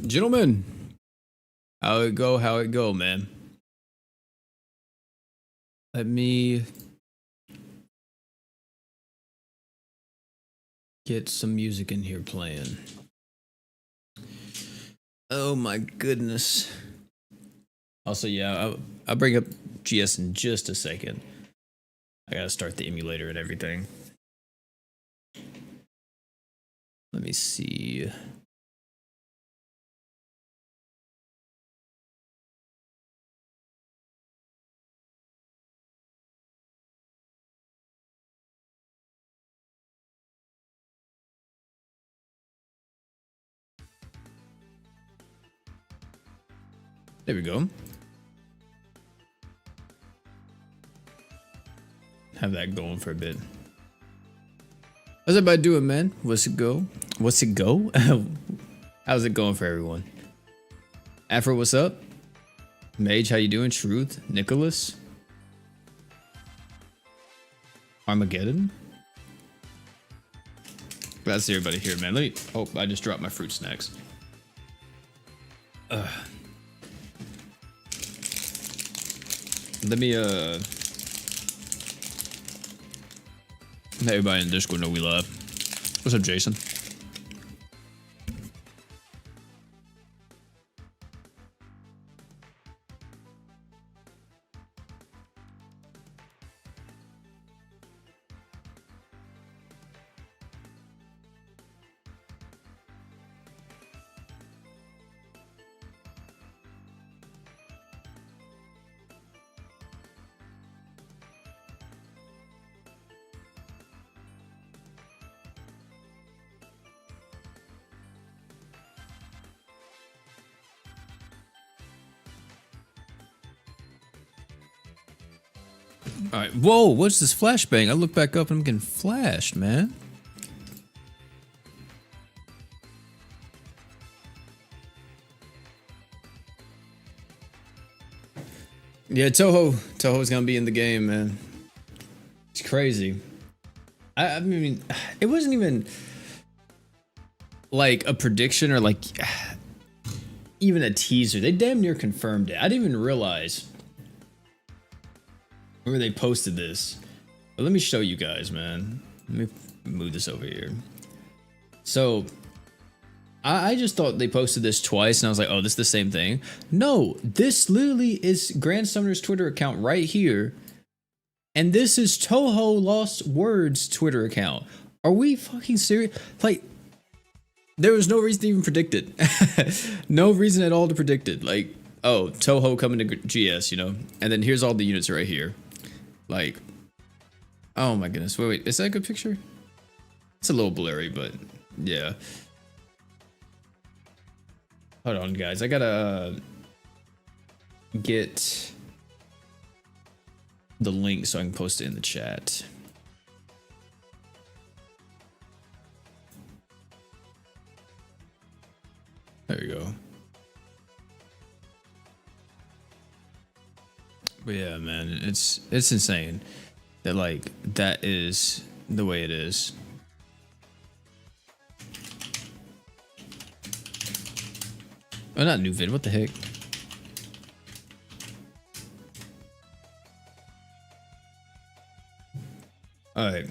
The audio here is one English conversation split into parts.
Gentlemen, how it go? How it go, man? Let me get some music in here playing. Oh my goodness. Also, yeah, I'll bring up GS in just a second. I gotta start the emulator and everything. Let me see. There we go. Have that going for a bit. How's everybody doing, man? What's it go? What's it go? How's it going for everyone? Afro, what's up? Mage, how you doing? Truth, Nicholas, Armageddon. Glad to see everybody here, man. Let me. Oh, I just dropped my fruit snacks. Let me let everybody in Discord know we live. What's up, Jason? All right. Whoa, what's this flashbang? I look back up and I'm getting flashed, man. Yeah, Touhou's gonna be in the game, man. It's crazy. I mean, it wasn't even like a prediction or like even a teaser. They damn near confirmed it. I didn't even realize where they posted this. But let me show you guys, man. Let me move this over here. So I just thought they posted this twice and I was like, oh, this is the same thing. No, this literally is Grand Summoner's Twitter account right here. And this is Touhou Lost Words Twitter account. Are we fucking serious? Like, there was no reason to even predict it. No reason at all to predict it. Like, oh, Touhou coming to GS, you know? And then here's all the units right here. Like, oh my goodness. Wait, is that a good picture? It's a little blurry, but yeah. Hold on, guys. I gotta get the link so I can post it in the chat. There you go. But yeah, man, it's insane that like that is the way it is. Oh, not new vid. What the heck? All right,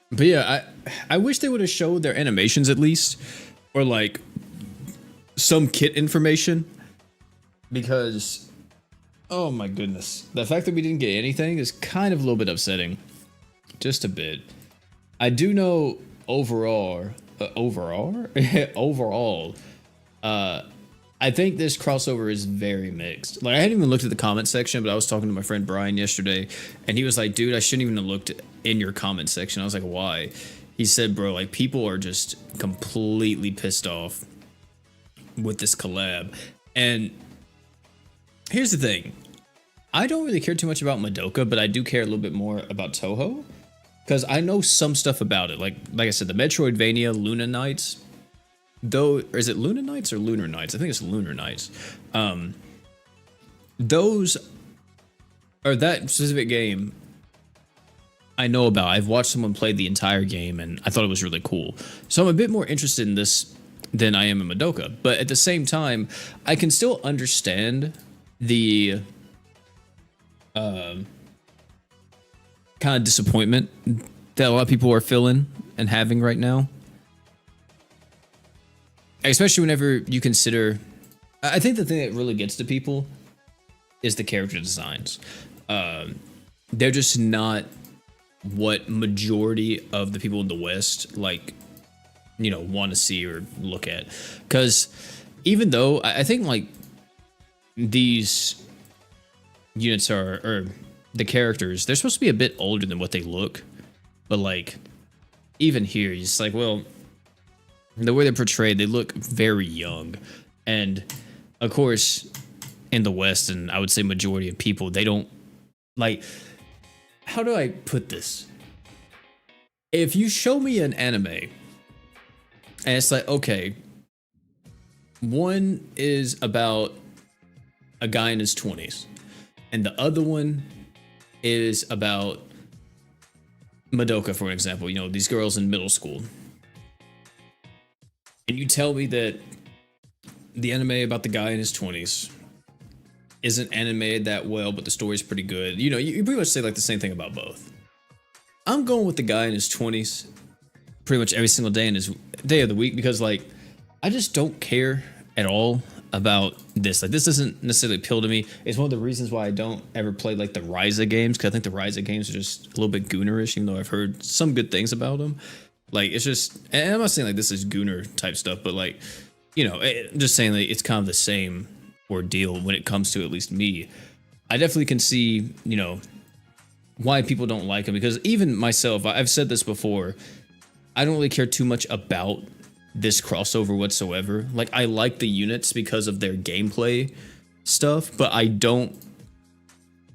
but yeah, I wish they would have showed their animations at least, or like some kit information, because oh my goodness, the fact that we didn't get anything is kind of a little bit upsetting, just a bit. I do know overall, overall, I think this crossover is very mixed. Like, I hadn't even looked at the comment section, but I was talking to my friend Brian yesterday, and he was like, dude, I shouldn't even have looked in your comment section. I was like, why? He said, bro, like, people are just completely pissed off with this collab. And here's the thing. I don't really care too much about Madoka, but I do care a little bit more about Touhou, because I know some stuff about it. Like I said, the Metroidvania Luna Nights, though, or is it Luna Nights or Lunar Nights? I think it's Lunar Nights. Those, or that specific game, I know about. I've watched someone play the entire game, and I thought it was really cool. So I'm a bit more interested in this than I am in Madoka. But at the same time, I can still understand the kind of disappointment that a lot of people are feeling and having right now. Especially whenever you consider, I think the thing that really gets to people is the character designs. They're just not what majority of the people in the West like, want to see or look at. Because even though I think like these units or the characters, they're supposed to be a bit older than what they look, but like even here, it's like, well, the way they're portrayed, they look very young, and of course, in the West, and I would say majority of people, they don't like. How do I put this? If you show me an anime, and it's like, okay, one is about a guy in his 20s, and the other one is about Madoka, for example, these girls in middle school. And you tell me that the anime about the guy in his 20s isn't animated that well, but the story's pretty good. You pretty much say like the same thing about both. I'm going with the guy in his 20s pretty much every single day in his day of the week, because like I just don't care at all about this. Like, this doesn't necessarily appeal to me. It's one of the reasons why I don't ever play like the Ryza games, because I think the Ryza games are just a little bit goonerish, even though I've heard some good things about them. Like, it's just, and I'm not saying like this is gooner type stuff, but like, I'm just saying like it's kind of the same ordeal when it comes to at least me. I definitely can see, why people don't like them, because even myself, I've said this before, I don't really care too much about this crossover whatsoever. Like, I like the units because of their gameplay stuff, but I don't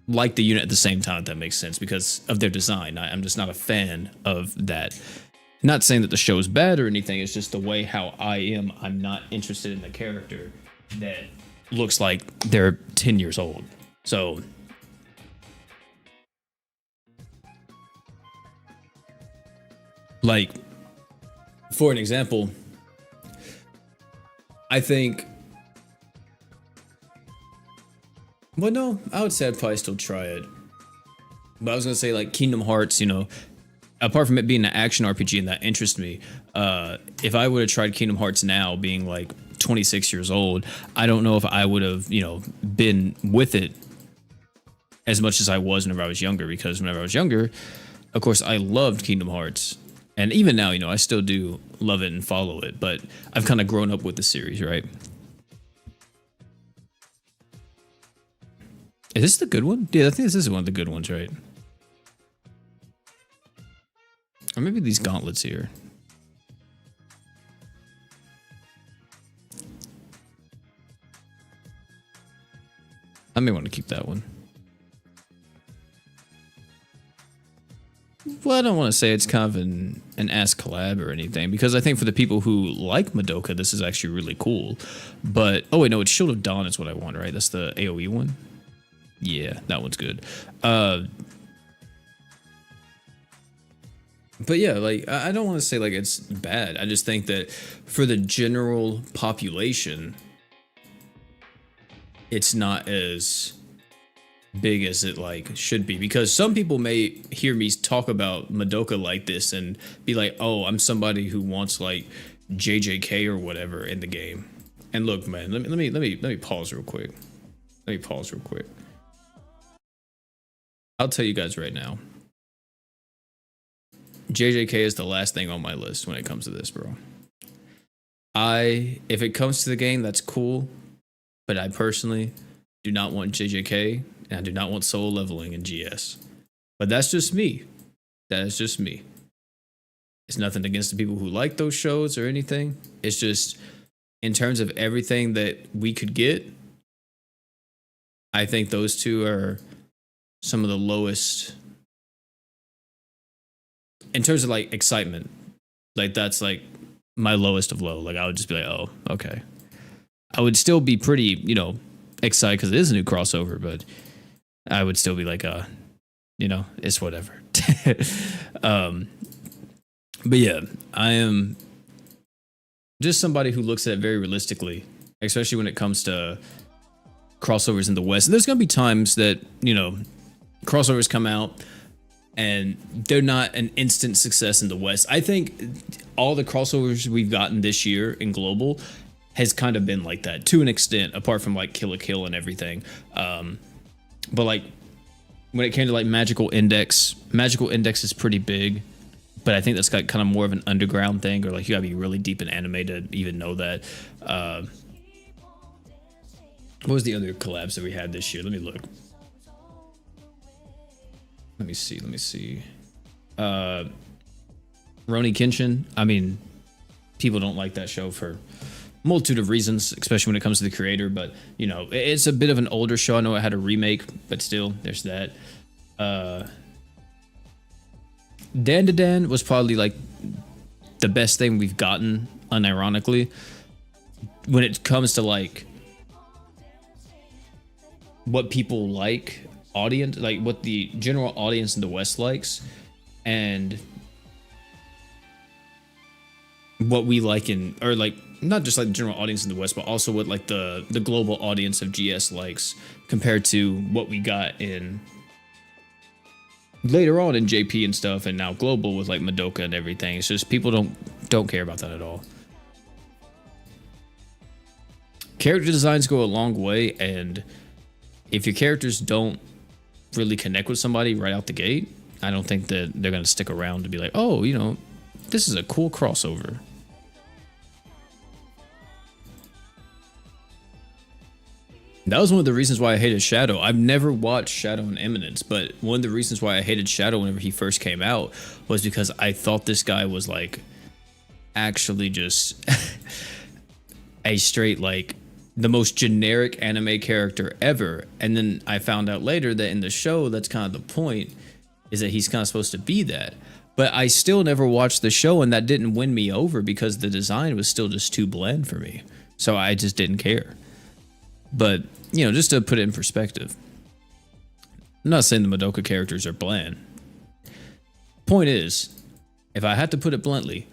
like the unit at the same time, if that makes sense, because of their design. I'm just not a fan of that. Not saying that the show is bad or anything, it's just the way how I am. I'm not interested in the character that looks like they're 10 years old. So like, for an example, I think, well, no, I would say I'd probably still try it. But I was gonna say like Kingdom Hearts, apart from it being an action RPG and that interests me, if I would have tried Kingdom Hearts now, being like 26 years old, I don't know if I would have, been with it as much as I was whenever I was younger, because whenever I was younger, of course, I loved Kingdom Hearts. And even now, I still do love it and follow it, but I've kind of grown up with the series, right? Is this the good one? Yeah, I think this is one of the good ones, right? Or maybe these gauntlets here. I may want to keep that one. Well, I don't want to say it's kind of an ass collab or anything, because I think for the people who like Madoka, this is actually really cool. But, oh wait, no, it's Shield of Dawn is what I want, right? That's the AoE one? Yeah, that one's good. But yeah, like, I don't want to say like it's bad. I just think that for the general population, it's not as big as it like should be, because some people may hear me talk about Madoka like this and be like, oh, I'm somebody who wants like JJK or whatever in the game. And look, man, let me pause real quick. I'll tell you guys right now, JJK is the last thing on my list when it comes to this, bro. If it comes to the game, that's cool, but I personally do not want JJK, and I do not want solo leveling in GS. But that's just me. That is just me. It's nothing against the people who like those shows or anything. It's just, in terms of everything that we could get, I think those two are some of the lowest in terms of like excitement. Like, that's like my lowest of low. Like, I would just be like, oh, okay. I would still be pretty, excited because it is a new crossover, but I would still be like, it's whatever. But yeah, I am just somebody who looks at it very realistically, especially when it comes to crossovers in the West. And there's gonna be times that, you know, crossovers come out and they're not an instant success in the West. I think all the crossovers we've gotten this year in global has kind of been like that to an extent, apart from like Kill la Kill and everything. But like when it came to like Magical Index is pretty big, but I think that's got kind of more of an underground thing, or like you gotta be really deep in anime to even know that. What was the other collabs that we had this year? Let me look. Let me see. Roni Kenshin. I mean, people don't like that show for a multitude of reasons, especially when it comes to the creator. But, you know, it's a bit of an older show. I know it had a remake, but still, there's that. Dan to Dan was probably like the best thing we've gotten, unironically. When it comes to like what people like, audience, like what the general audience in the West likes, and what we like in, or like not just like the general audience in the West, but also what like the global audience of GS likes, compared to what we got in later on in JP and stuff, and now global with like Madoka and everything. It's just people don't care about that at all. Character designs go a long way, and if your characters don't really connect with somebody right out the gate, I don't think that they're going to stick around to be like, oh, you know, this is a cool crossover. That was one of the reasons why I hated Shadow. I've never watched Shadow and Eminence, but one of the reasons why I hated Shadow whenever he first came out was because I thought this guy was like actually just a straight like the most generic anime character ever. And then I found out later that in the show, that's kind of the point, is that he's kind of supposed to be that. But I still never watched the show, and that didn't win me over because the design was still just too bland for me. So I just didn't care. But, you know, just to put it in perspective, I'm not saying the Madoka characters are bland. Point is, if I had to put it bluntly,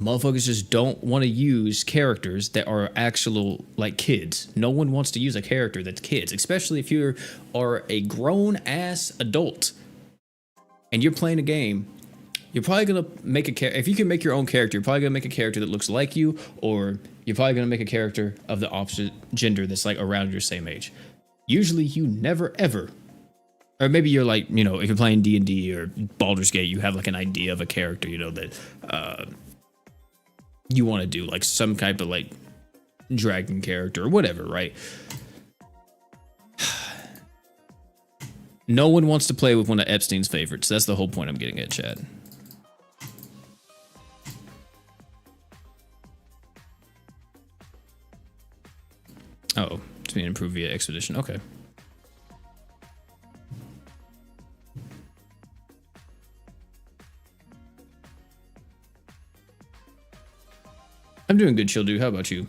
motherfuckers just don't want to use characters that are actual like kids. No one wants to use a character that's kids, especially if you are a grown ass adult and you're playing a game. You're probably gonna make a character. If you can make your own character, you're probably gonna make a character that looks like you, or you're probably gonna make a character of the opposite gender that's like around your same age. Usually, you never ever. Or maybe you're like, you know, if you're playing D&D or Baldur's Gate, you have like an idea of a character, you know, that you want to do, like some type of like dragon character or whatever, right? No one wants to play with one of Epstein's favorites. That's the whole point I'm getting at, Chad. Oh, it's being improved via Expedition. Okay. I'm doing good, chill dude. How about you?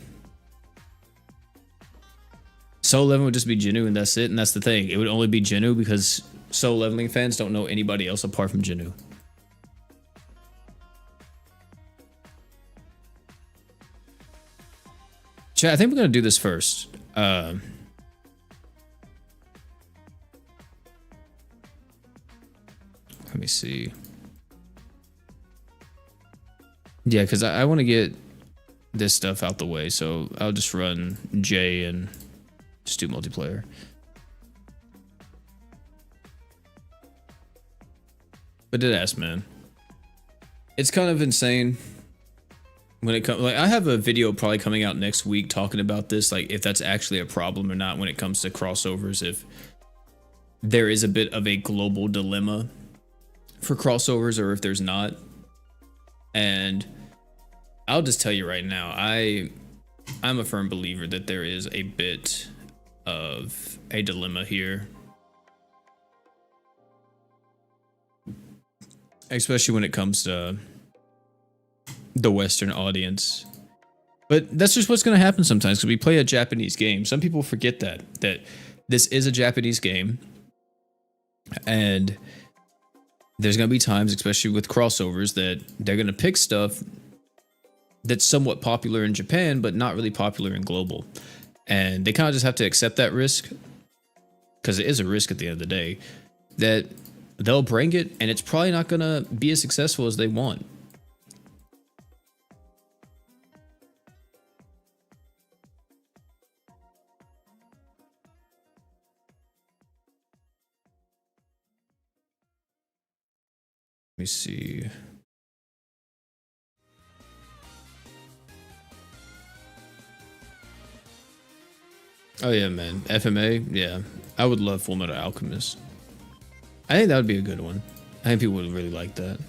Soul leveling would just be Jinu and that's it. And that's the thing. It would only be Jinu because soul leveling fans don't know anybody else apart from Jinu. Chat, I think we're going to do this first. Let me see. Yeah, because I want to get this stuff out the way, so I'll just run J and just do multiplayer. But did ask, man. It's kind of insane when it comes. Like, I have a video probably coming out next week talking about this, like if that's actually a problem or not when it comes to crossovers. If there is a bit of a global dilemma for crossovers, or if there's not. And I'll just tell you right now, I'm a firm believer that there is a bit of a dilemma here. Especially when it comes to the Western audience. But that's just what's going to happen sometimes, because we play a Japanese game. Some people forget that this is a Japanese game. And there's going to be times, especially with crossovers, that they're going to pick stuff that's somewhat popular in Japan, but not really popular in global. And they kind of just have to accept that risk because it is a risk at the end of the day that they'll bring it and it's probably not going to be as successful as they want. Let me see. Oh yeah, man. FMA, yeah. I would love Full Metal Alchemist. I think that would be a good one. I think people would really like that.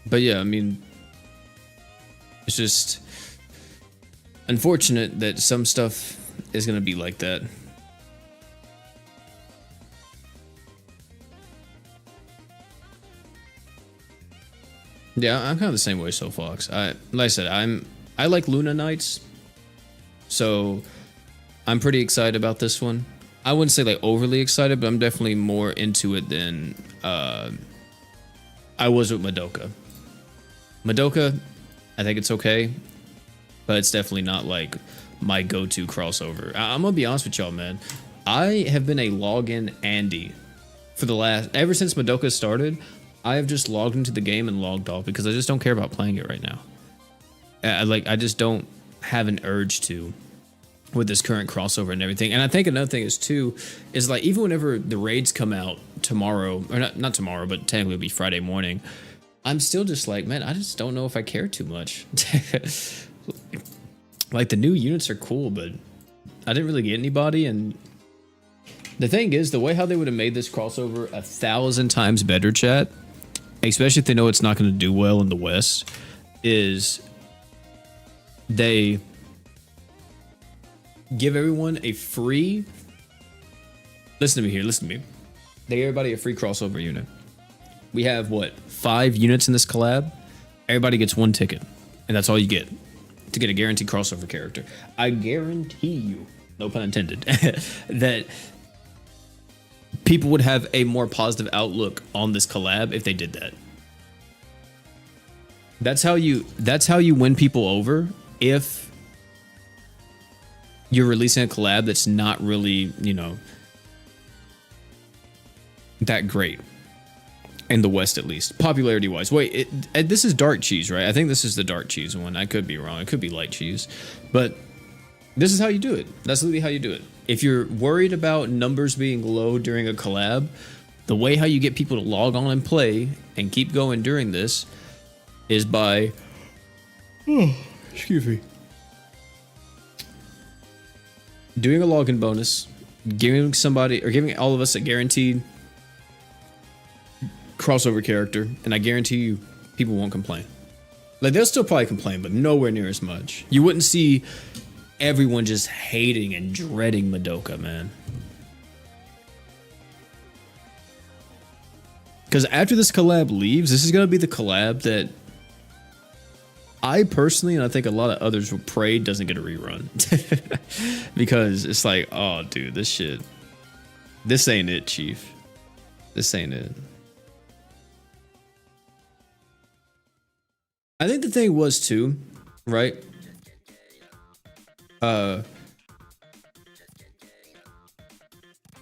But yeah, I mean, it's just unfortunate that some stuff is gonna be like that. Yeah, I'm kind of the same way, so Fox. Like I said, I like Luna Nights, so I'm pretty excited about this one. I wouldn't say like overly excited, but I'm definitely more into it than I was with Madoka. Madoka, I think it's okay, but it's definitely not like my go-to crossover. I'm gonna be honest with y'all, man. I have been a login Andy for ever since Madoka started. I have just logged into the game and logged off because I just don't care about playing it right now. I just don't have an urge to with this current crossover and everything. And I think another thing is like even whenever the raids come out tomorrow, or not tomorrow, but technically it'll be Friday morning, I'm still just like, man, I just don't know if I care too much. Like the new units are cool, but I didn't really get anybody. And the thing is, the way how they would have made this crossover 1,000 times better, chat, especially if they know it's not going to do well in the West, is they give everyone a free, listen to me here, listen to me. They give everybody a free crossover unit. We have, what, 5 units in this collab? Everybody gets 1 ticket, and that's all you get to get a guaranteed crossover character. I guarantee you, no pun intended, that people would have a more positive outlook on this collab if they did that. That's how you win people over. If you're releasing a collab that's not really, you know, that great in the West, at least popularity wise. Wait, this is dark cheese, right? I think this is the dark cheese one. I could be wrong. It could be light cheese, but this is how you do it. That's literally how you do it. If you're worried about numbers being low during a collab, the way how you get people to log on and play and keep going during this is by, excuse me, doing a login bonus, giving somebody or giving all of us a guaranteed crossover character, and I guarantee you people won't complain. Like, they'll still probably complain, but nowhere near as much. You wouldn't see everyone just hating and dreading Madoka, man. Because after this collab leaves, this is going to be the collab that I personally, and I think a lot of others will pray doesn't get a rerun. Because it's like, oh, dude, this ain't it, Chief. This ain't it. I think the thing was too, right? I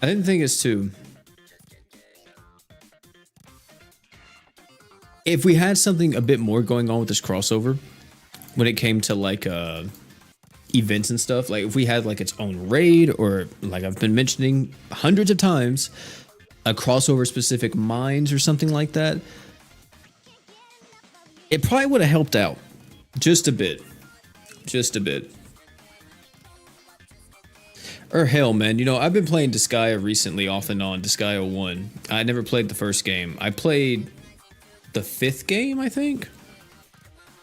think the thing is too, if we had something a bit more going on with this crossover when it came to like events and stuff, like if we had like its own raid, or like I've been mentioning hundreds of times, a crossover specific mines or something like that, it probably would have helped out just a bit. Or hell, man, you know, I've been playing Disgaea recently off and on, Disgaea 1. I never played the first game. I played the 5th game, I think.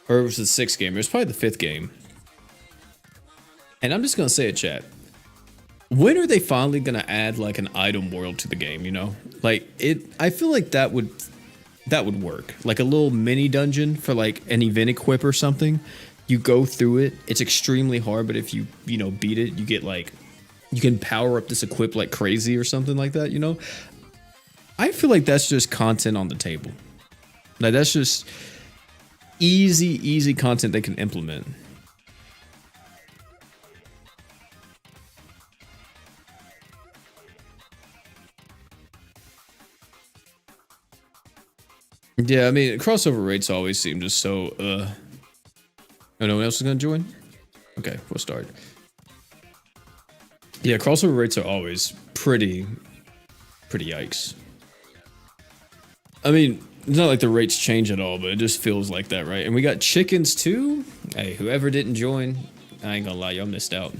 Or it was the 6th game. It was probably the 5th game. And I'm just going to say it, chat. When are they finally going to add like an item world to the game, you know? Like, I feel like that would work. Like a little mini dungeon for like an event equip or something. You go through it. It's extremely hard, but if you beat it, you get like, you can power up this equip like crazy or something like that, you know? I feel like that's just content on the table. Like that's just easy content they can implement. Yeah, I mean, crossover rates always seem just so, oh, no one else is gonna join? Okay, we'll start. Yeah, crossover rates are always pretty yikes. I mean, it's not like the rates change at all, but it just feels like that, right? And we got chickens too? Hey, whoever didn't join, I ain't gonna lie, y'all missed out.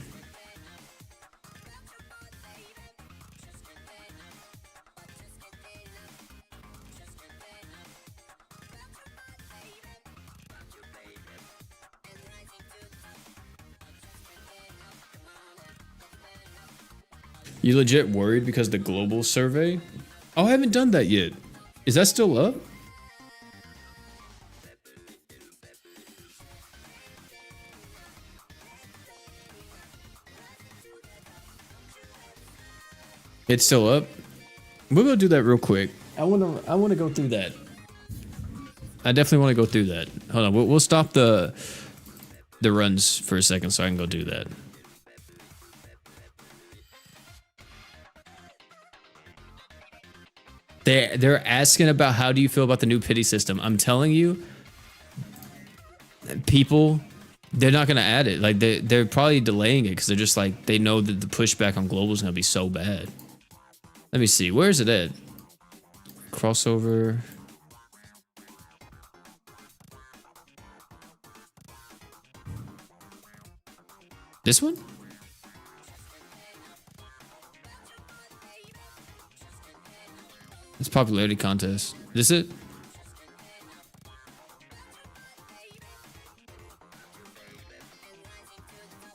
You legit worried because the global survey? Oh, I haven't done that yet. Is that still up? It's still up? We'll go do that real quick. I wanna go through that. I definitely want to go through that. Hold on, we'll stop the runs for a second so I can go do that. They're asking about how do you feel about the new pity system. I'm telling you, people, they're not gonna add it. Like they're probably delaying it because they're just like they know that the pushback on global is gonna be so bad. Let me see, where is it at? Crossover. This one? It's popularity contest. Is this it?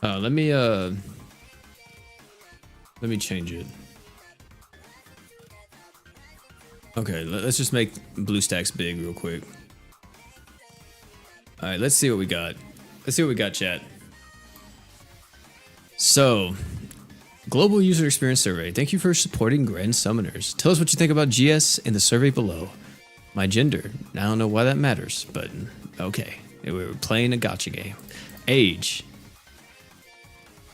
Let me change it. Okay, let's just make BlueStacks big real quick. All right, let's see what we got. Let's see what we got, chat. So, Global User Experience Survey. Thank you for supporting Grand Summoners. Tell us what you think about GS in the survey below. My gender. I don't know why that matters, but okay. We were playing a gacha game. Age.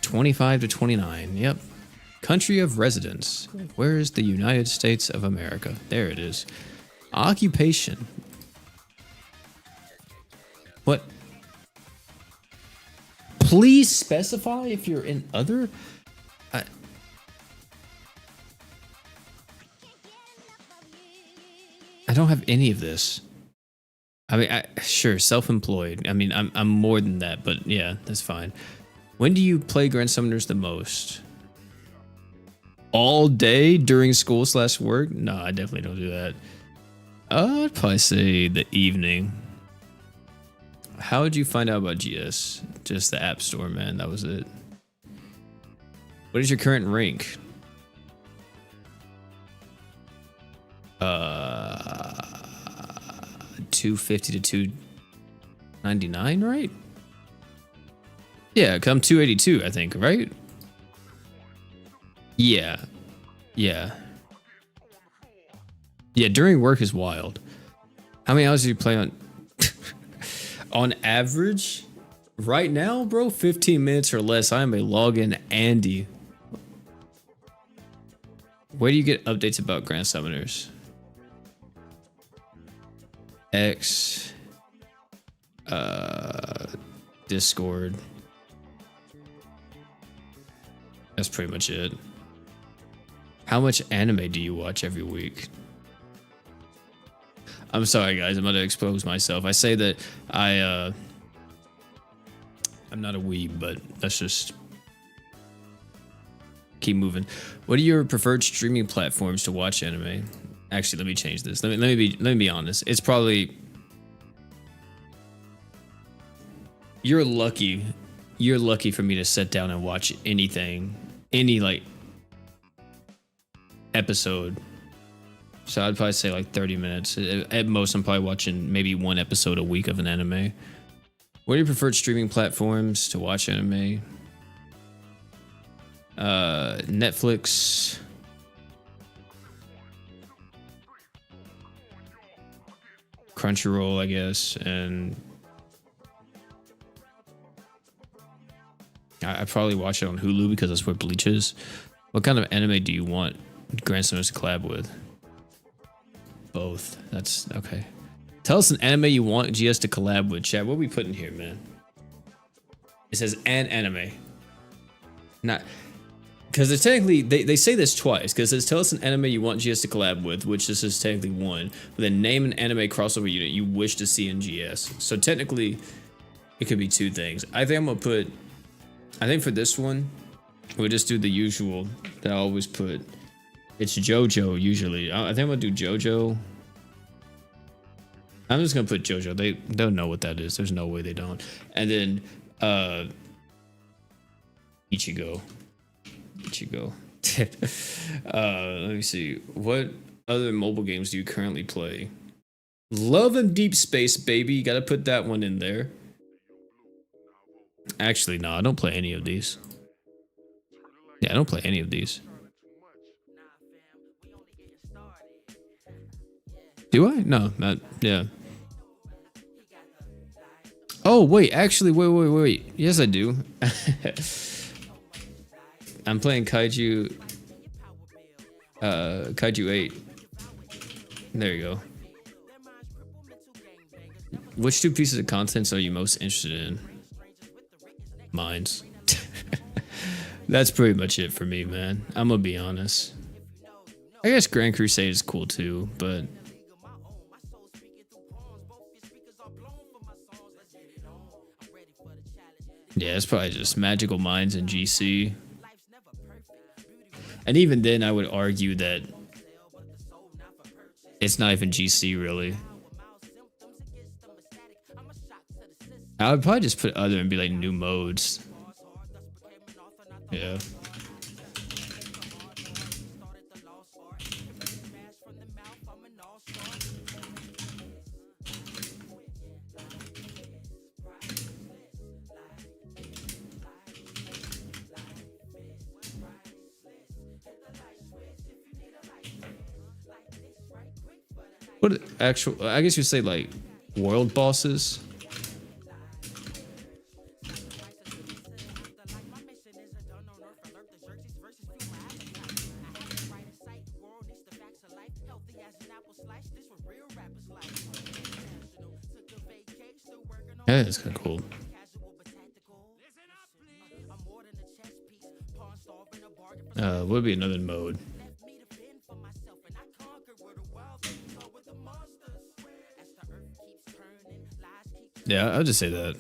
25 to 29. Yep. Country of residence. Where is the United States of America? There it is. Occupation. What? Please specify if you're in other. I don't have any of this. I mean, sure, self-employed. I mean, I'm more than that, but yeah, that's fine. When do you play Grand Summoners the most? All day during school/work? No, I definitely don't do that. I'd probably say the evening. How did you find out about GS? Just the App Store, man. That was it. What is your current rank? 250 to 299, right? Yeah, come 282, I think, right? Yeah. Yeah, during work is wild. How many hours do you play on? On average, right now, bro, 15 minutes or less. I am a login Andy. Where do you get updates about Grand Summoners? X, Discord. That's pretty much it. How much anime do you watch every week? I'm sorry, guys. I'm going to expose myself. I say that I'm not a weeb, but let's just keep moving. What are your preferred streaming platforms to watch anime? Actually, let me change this. Let me be honest. It's probably you're lucky for me to sit down and watch anything, any like episode. So I'd probably say like 30 minutes. At most, I'm probably watching maybe one episode a week of an anime. What are your preferred streaming platforms to watch anime? Netflix. 。Crunchyroll, I guess, and I probably watch it on Hulu because that's where Bleach is. What kind of anime do you want Grand Sinners to collab with? Both. That's okay. Tell us an anime you want GS to collab with. Chat, what are we putting here, man? It says an anime. Not because it's technically they say this twice because it says tell us an anime you want GS to collab with, which this is technically one. But then name an anime crossover unit you wish to see in GS. So technically, it could be two things. I think I'm gonna put. I think for this one, we'll just do the usual that I always put. It's JoJo usually. I think I'm gonna do JoJo. I'm just gonna put JoJo. They don't know what that is. There's no way they don't. And then Ichigo. Let me see. What other mobile games do you currently play? Love and Deep Space, baby. You gotta put that one in there. Actually, no, I don't play any of these. Yeah, I don't play any of these. Do I? No, not. Yeah. Oh, wait. Actually, wait. Yes, I do. I'm playing Kaiju 8. There you go. Which two pieces of content are you most interested in? Mines. That's pretty much it for me, man. I'm gonna be honest. I guess Grand Crusade is cool too, but yeah, it's probably just Magical Minds and GC. And even then, I would argue that it's not even GC, really. I would probably just put other and be like new modes. Yeah. What actual? I guess you say like world bosses. Yeah, it's kind of cool. Would be another mode. Yeah, I'll just say that.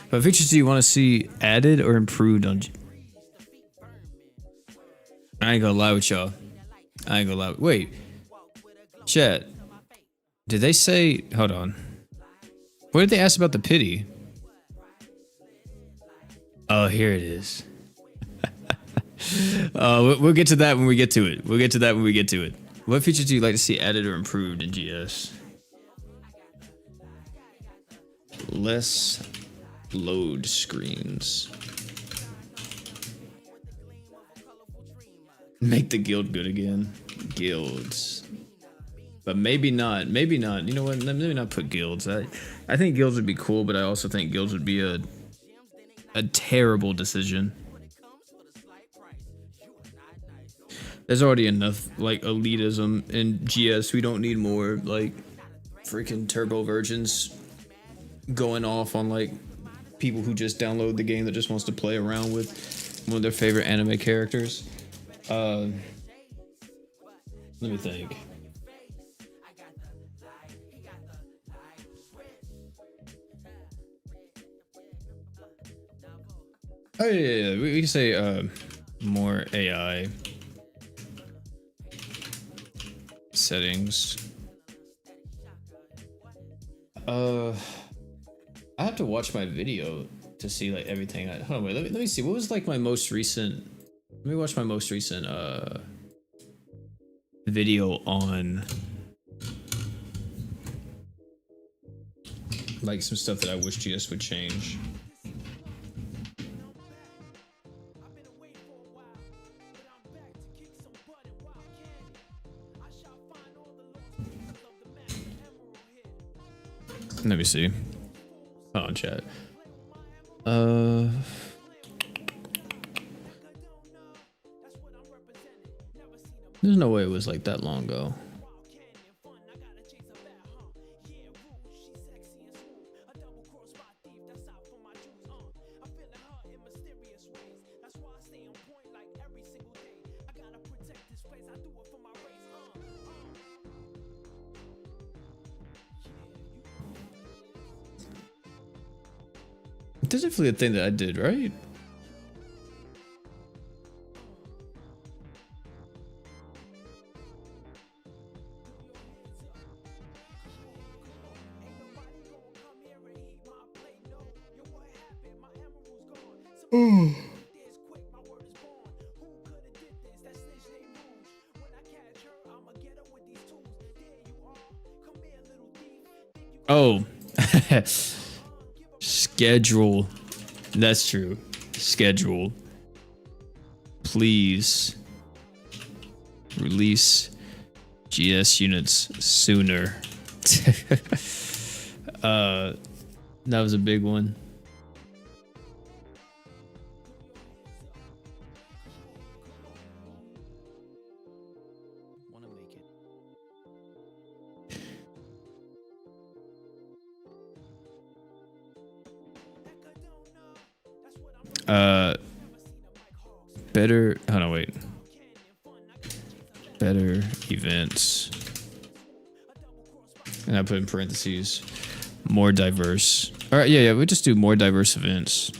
What features do you want to see added or improved on? I ain't gonna lie with y'all. Wait, chat. Did they say? Hold on. What did they ask about the pity? Oh, here it is. We'll get to that when we get to it. What features do you like to see added or improved in GS? Less load screens. Make the guild good again. Guilds. But maybe not. Maybe not. You know what? Let me not put guilds. I think guilds would be cool, but I also think guilds would be a terrible decision. There's already enough like elitism in GS. We don't need more like freaking turbo virgins going off on like people who just download the game that just wants to play around with one of their favorite anime characters. Let me think. Oh yeah. We can say more AI settings. I have to watch my video to see like everything. Hold on, wait. Let me see. What was like my most recent? Let me watch my most recent video on like some stuff that I wish GS would change. Let me see. Hold on, chat. There's no way it was like that long ago. This is definitely a thing that I did, right? Oh. Schedule. That's true. Schedule. Please release GS units sooner. That was a big one. Better, hold on, wait. Better events. And I put in parentheses, more diverse. All right, yeah, we just do more diverse events.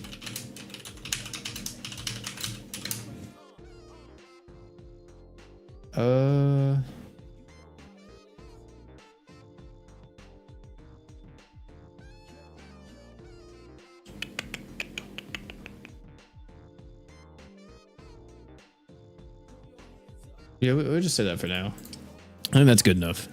Yeah, we'll just say that for now. I think that's good enough.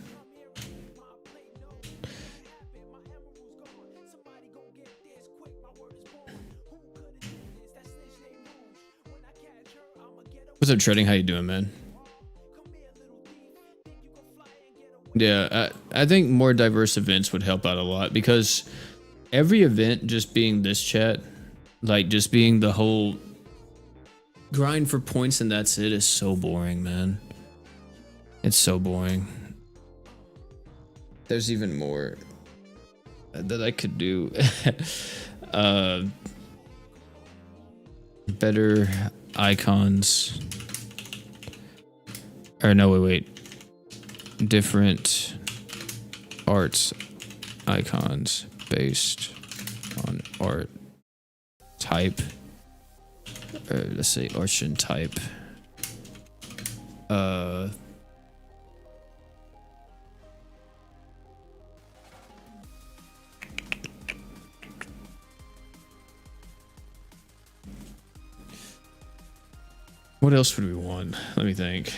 What's up, Treading? How you doing, man? Yeah, I think more diverse events would help out a lot, because every event just being this chat, like just being the whole grind for points and that's it, is so boring, man. It's so boring. There's even more that I could do. Better icons. Or no, wait. Different arts icons based on art type. Or let's say Archon type. What else would we want? Let me think.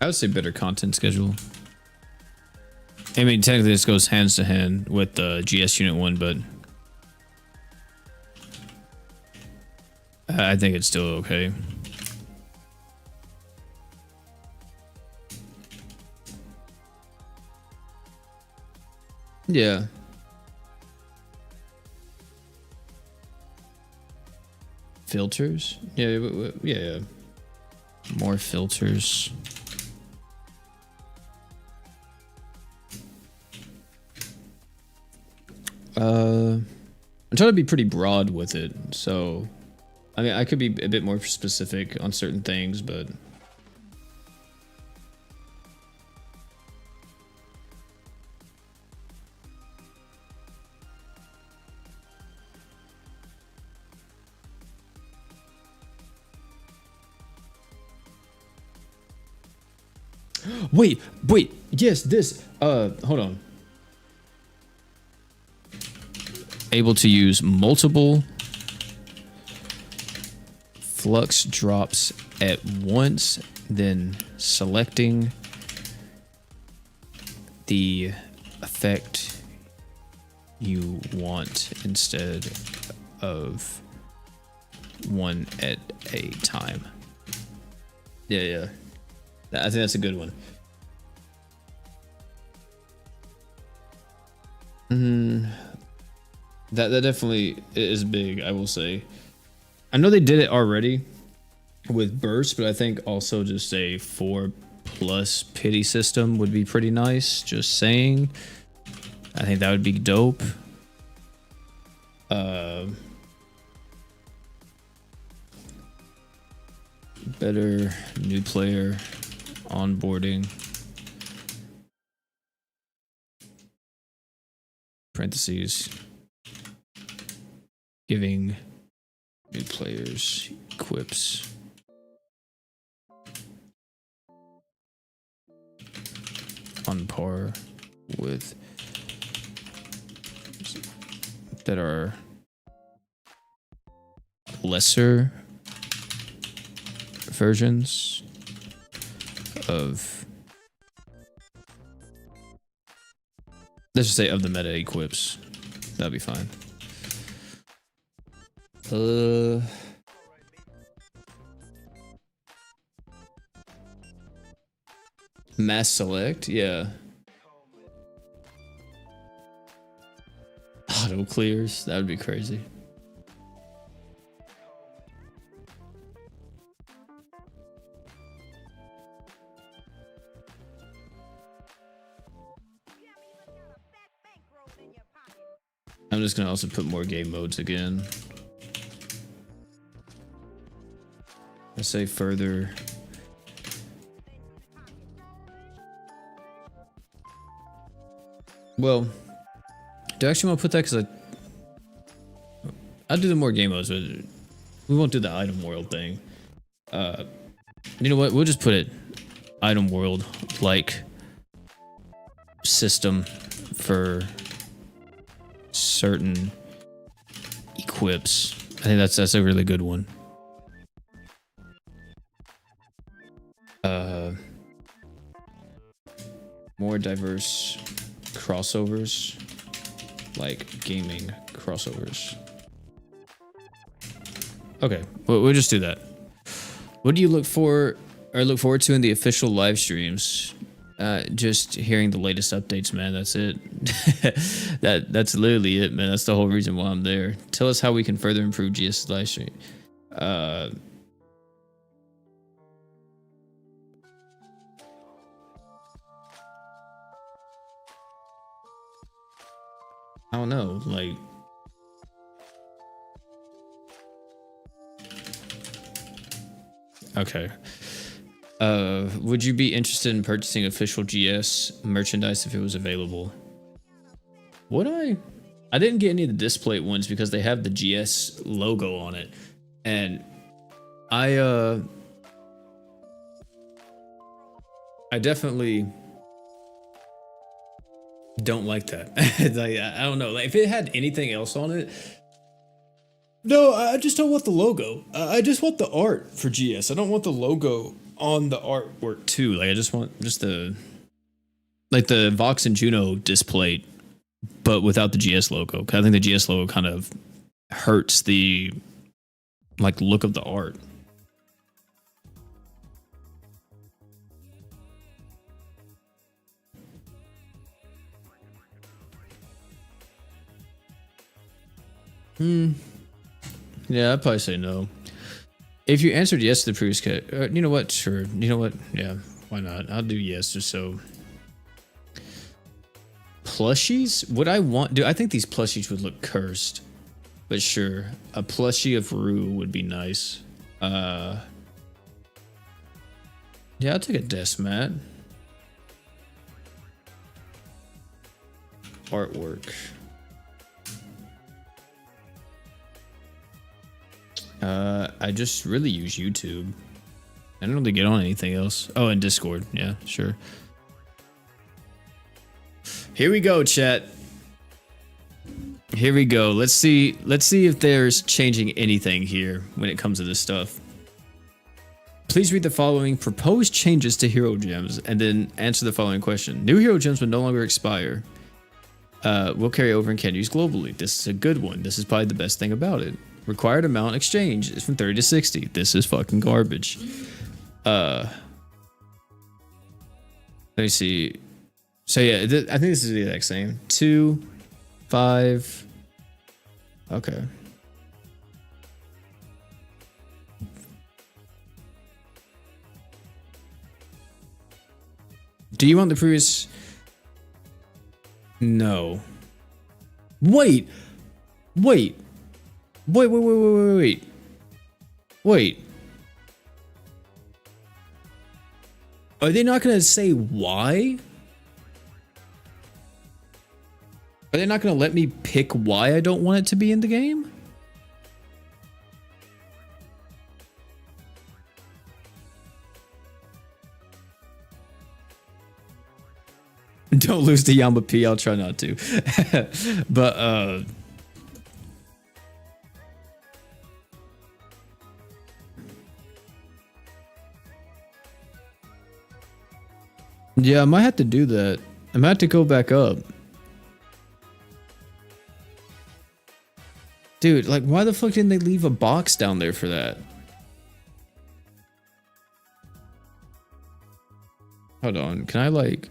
I would say better content schedule. I mean, technically this goes hands to hand with the GS Unit 1, but I think it's still okay. Yeah. Filters? Yeah. More filters. I'm trying to be pretty broad with it, so I mean I could be a bit more specific on certain things, but wait, yes, this hold on. Able to use multiple flux drops at once, then selecting the effect you want instead of one at a time. Yeah. I think that's a good one. That definitely is big, I will say. I know they did it already with burst, but I think also just a 4+ pity system would be pretty nice. Just saying. I think that would be dope. Better new player onboarding. Parentheses. Giving new players equips. On par with that are lesser versions of, let's just say, of the meta equips. That'd be fine. Mass select, yeah. Auto clears, that would be crazy. I'm just gonna also put more game modes again. I say further. Well, do I actually want to put that? Because I'll do the more game modes, but we won't do the item world thing. You know what? We'll just put it item world like system for certain equips. I think that's a really good one. More diverse crossovers, like gaming crossovers. Okay, we'll just do that. What do you look forward to in the official live streams? Just hearing the latest updates, man. That's it. That's literally it, man. That's the whole reason why I'm there. Tell us how we can further improve GS live stream. I don't know, like, okay. Would you be interested in purchasing official GS merchandise if it was available? Would I? I didn't get any of the display ones because they have the GS logo on it, and I definitely don't like that. Like, I don't know. Like, if it had anything else on it, no, I just don't want the logo. I just want the art for GS. I don't want the logo on the artwork too. Like, I just want just the Vox and Juno display, but without the GS logo. 'Cause I think the GS logo kind of hurts the like look of the art. Yeah, I'd probably say no. If you answered yes to the previous cut, you know what? Sure. You know what? Yeah, why not? I'll do yes just so. Plushies? Would I want? I think these plushies would look cursed, but sure, a plushie of Rue would be nice. Yeah, I'll take a desk mat. Artwork. I just really use YouTube. I don't really get on anything else. Oh, and Discord. Yeah, sure. Here we go, chat. Here we go. Let's see if there's changing anything here when it comes to this stuff. Please read the following proposed changes to hero gems and then answer the following question. New hero gems will no longer expire. will carry over and can use globally. This is a good one. This is probably the best thing about it. Required amount exchange is from 30 to 60. This is fucking garbage. Let me see. So yeah, I think this is the exact same. 2, 5. Okay. Do you want the previous? No. Wait. Wait. Wait. Are they not gonna say why? Are they not gonna let me pick why I don't want it to be in the game? Don't lose to Yama P. I'll try not to. But yeah, I might have to do that. I might have to go back up. Dude, like, why the fuck didn't they leave a box down there for that? Hold on, can I, like...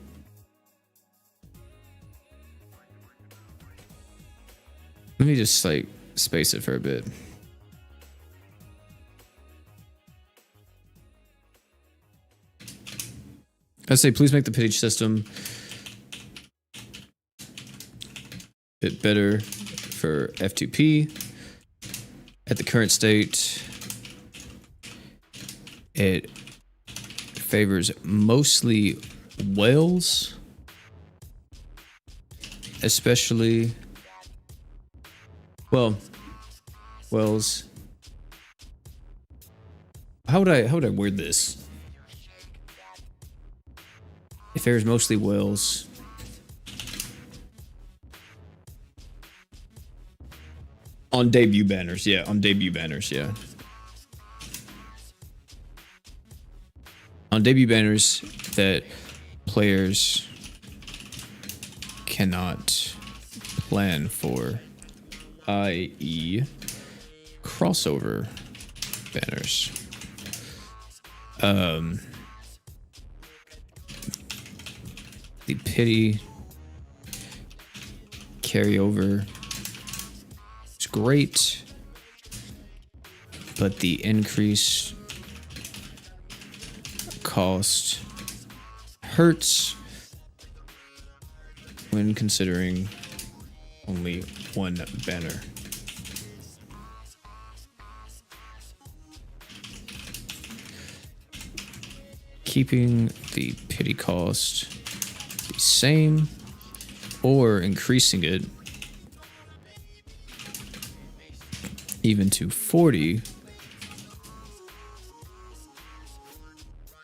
Let me just, like, space it for a bit. I say, please make the pity system a bit better for F2P. At the current state, it favors mostly whales, especially, well, whales. How would I word this? It favors mostly whales. On debut banners, yeah. On debut banners, yeah. On debut banners that players cannot plan for, i.e. crossover banners. The pity carryover is great, but the increase cost hurts when considering only one banner. Keeping the pity cost the same or increasing it even to 40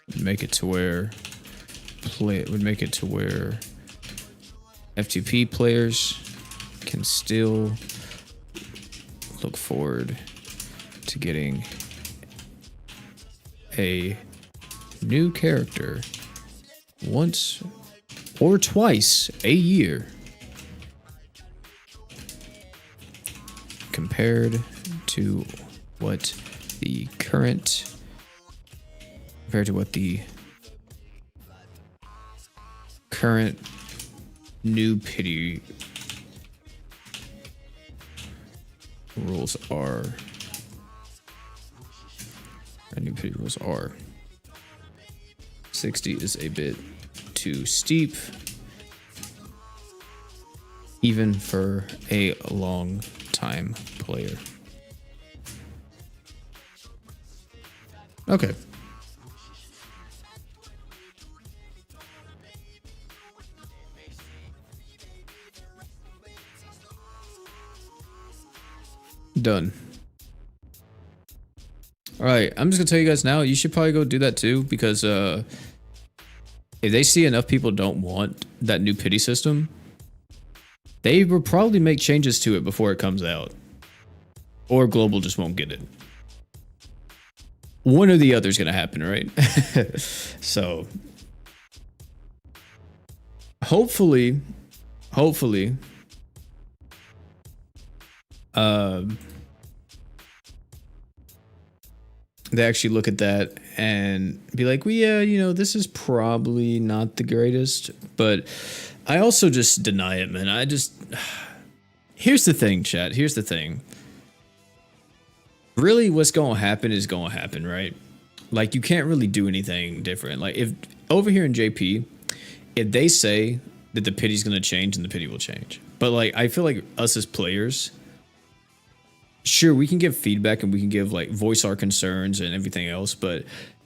would make it to where F2P players can still look forward to getting a new character once or twice a year compared to what the current new pity rules are. New pity rules are. 60 is a bit too steep, even for a long time player. Okay. Done. All right, I'm just gonna tell you guys now, you should probably go do that too, because if they see enough people don't want that new pity system, they will probably make changes to it before it comes out. Or Global just won't get it. One or the other is gonna happen, right? So hopefully um, they actually look at that and be like, well, yeah, you know, this is probably not the greatest, but I also just deny it, man. Here's the thing, chat. Here's the thing. Really, what's going to happen is going to happen, right? Like, you can't really do anything different. Like, if over here in JP, if they say that the pity's going to change, then the pity will change. But, like, I feel like us as players, sure, we can give feedback and we can give, like, voice our concerns and everything else. But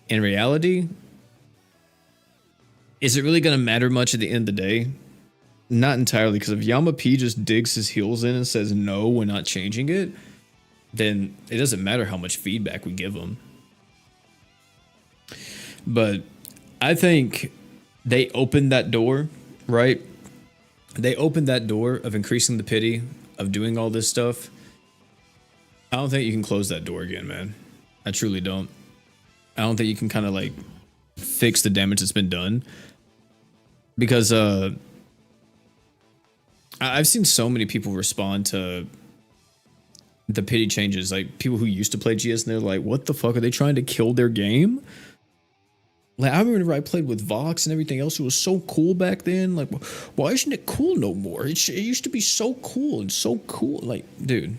in reality, is it really going to matter much at the end of the day? Not entirely, because if Yama P just digs his heels in and says, no, we're not changing it, then it doesn't matter how much feedback we give them. But I think they opened that door, right? They opened that door of increasing the pity, of doing all this stuff. I don't think you can close that door again, man. I truly don't. I don't think you can kind of like fix the damage that's been done. Because I've seen so many people respond to the pity changes, like people who used to play GS, and they're like, what the fuck, are they trying to kill their game? Like, I remember I played with Vox and everything else. It was so cool back then. Like, why isn't it cool no more? It used to be so cool and so cool. Like, dude,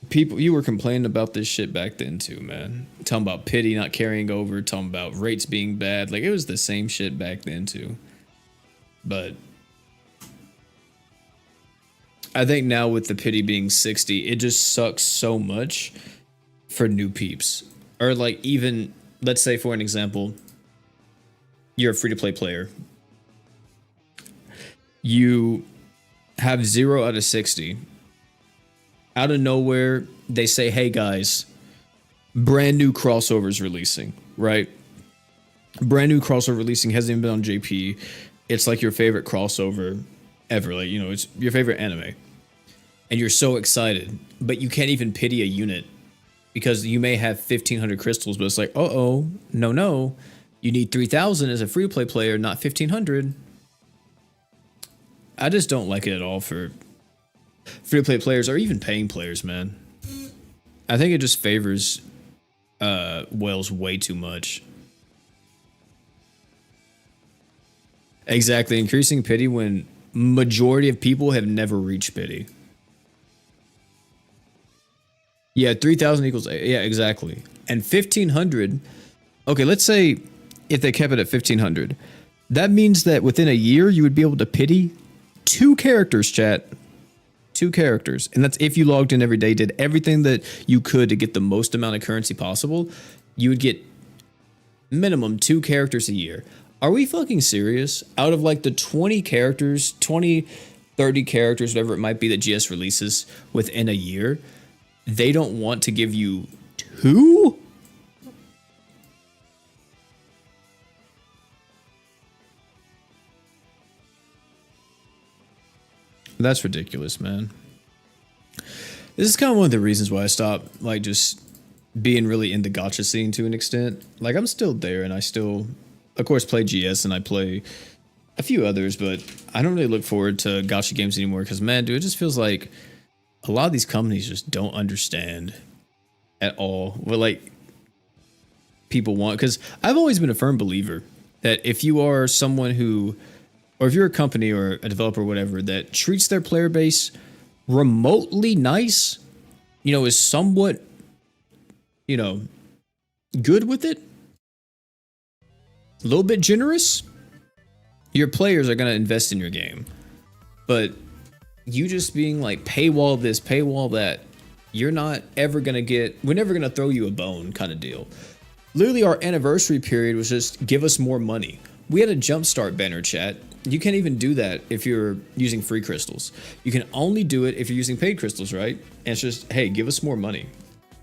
people, you were complaining about this shit back then too, man. Talking about pity not carrying over, talking about rates being bad. Like, it was the same shit back then too. But I think now with the pity being 60, it just sucks so much for new peeps. Or like, even, let's say for an example, you're a free-to-play player. You have 0 out of 60. Out of nowhere, they say, hey guys, brand new crossovers releasing, right? Brand new crossover releasing, hasn't even been on JP. It's like your favorite crossover ever. Like, you know, it's your favorite anime. And you're so excited, but you can't even pity a unit because you may have 1,500 crystals, but it's like, uh-oh, no. You need 3,000 as a free-to-play player, not 1,500. I just don't like it at all for free-to-play players or even paying players, man. I think it just favors whales way too much. Exactly, increasing pity when majority of people have never reached pity. Yeah, 3,000 equals, yeah, exactly. And 1,500, okay, let's say if they kept it at 1,500, that means that within a year you would be able to pity 2 characters, chat. 2 characters. And that's if you logged in every day, did everything that you could to get the most amount of currency possible, you would get minimum 2 characters a year. Are we fucking serious? Out of like the 20 characters, 20, 30 characters, whatever it might be that GS releases within a year, they don't want to give you 2? That's ridiculous, man. This is kind of one of the reasons why I stopped, like, just being really into gacha scene to an extent. Like, I'm still there, and I still, of course, play GS, and I play a few others, but I don't really look forward to gacha games anymore, because, man, dude, it just feels like a lot of these companies just don't understand at all what, like, people want. Because I've always been a firm believer that if you are someone who, or if you're a company or a developer or whatever that treats their player base remotely nice, you know, is somewhat, you know, good with it, a little bit generous, your players are going to invest in your game. But you just being like, paywall this, paywall that, you're not ever going to get, we're never going to throw you a bone kind of deal. Literally, our anniversary period was just give us more money. We had a jumpstart banner, chat. You can't even do that if you're using free crystals. You can only do it if you're using paid crystals, right? And it's just, hey, give us more money.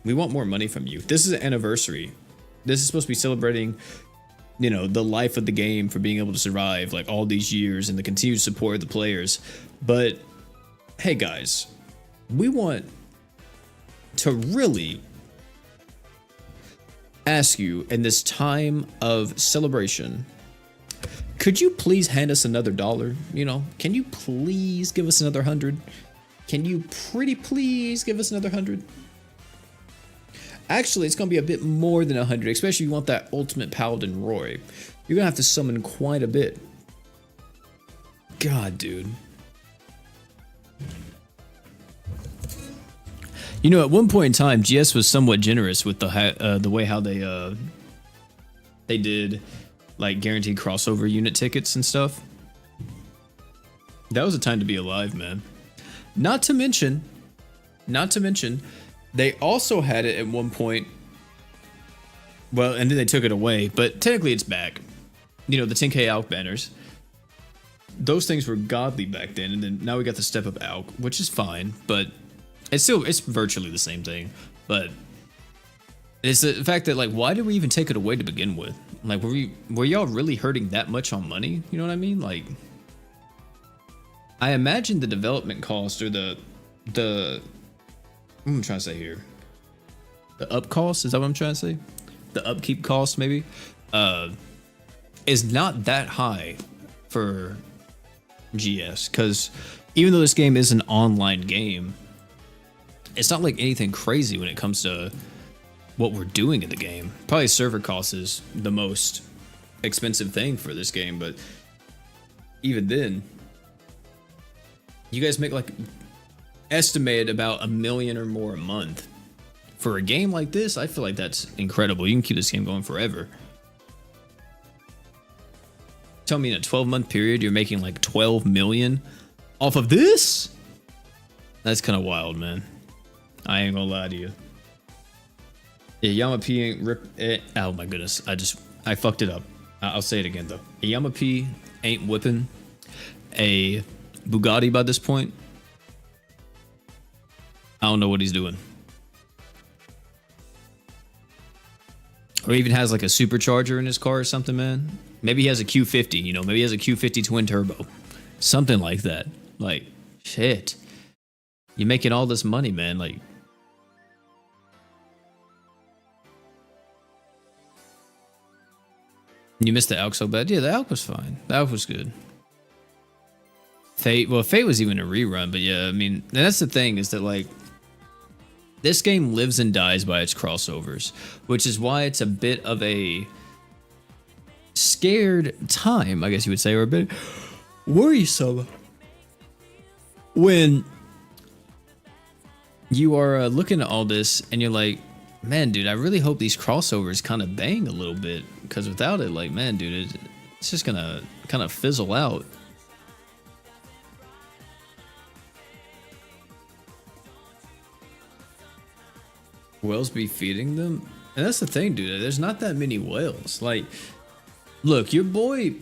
We want more money from you. This is an anniversary. This is supposed to be celebrating, you know, the life of the game for being able to survive like all these years and the continued support of the players. But hey guys, we want to really ask you in this time of celebration, could you please hand us another $1? You know, can you please give us another 100? Can you pretty please give us another 100? Actually, it's going to be a bit more than 100, especially if you want that ultimate Paladin Roy. You're going to have to summon quite a bit. God, dude. You know, at one point in time, GS was somewhat generous with the way how they did like guaranteed crossover unit tickets and stuff. That was a time to be alive, man. Not to mention, they also had it at one point. Well, and then they took it away, but technically it's back. You know, the 10K ALK banners. Those things were godly back then, and then now we got the step up ALK, which is fine, but it's virtually the same thing. But it's the fact that, like, why did we even take it away to begin with? Like, were y'all really hurting that much on money? You know what I mean? Like, I imagine the development cost or the what am I trying to say here? The up cost, is that what I'm trying to say? The upkeep cost, maybe, is not that high for GS, because even though this game is an online game, it's not like anything crazy when it comes to what we're doing in the game. Probably server cost is the most expensive thing for this game, but even then, you guys make like estimated about $1 million or more a month. For a game like this, I feel like that's incredible. You can keep this game going forever. Tell me in a 12-month period you're making like 12 million off of this? That's kind of wild, man. I ain't gonna lie to you. Yeah, Yama P ain't rip. Oh my goodness, I fucked it up. I'll say it again though. A Yama P ain't whipping a Bugatti by this point. I don't know what he's doing. Or even has like a supercharger in his car or something, man. Maybe he has a Q50, you know, maybe he has a Q50 twin turbo. Something like that. Like, shit. You're making all this money, man. Like, you missed the ALK so bad. Yeah, the ALK was fine. The ALK was good. Fate, well, Fate was even a rerun, but yeah, I mean, that's the thing is that, like, this game lives and dies by its crossovers, which is why it's a bit of a scared time, I guess you would say, or a bit worrisome when you are looking at all this and you're like, man, dude, I really hope these crossovers kind of bang a little bit, because without it, like, man, dude, it's just gonna kind of fizzle out. Whales be feeding them? And that's the thing, dude. There's not that many whales. Like, look, your boy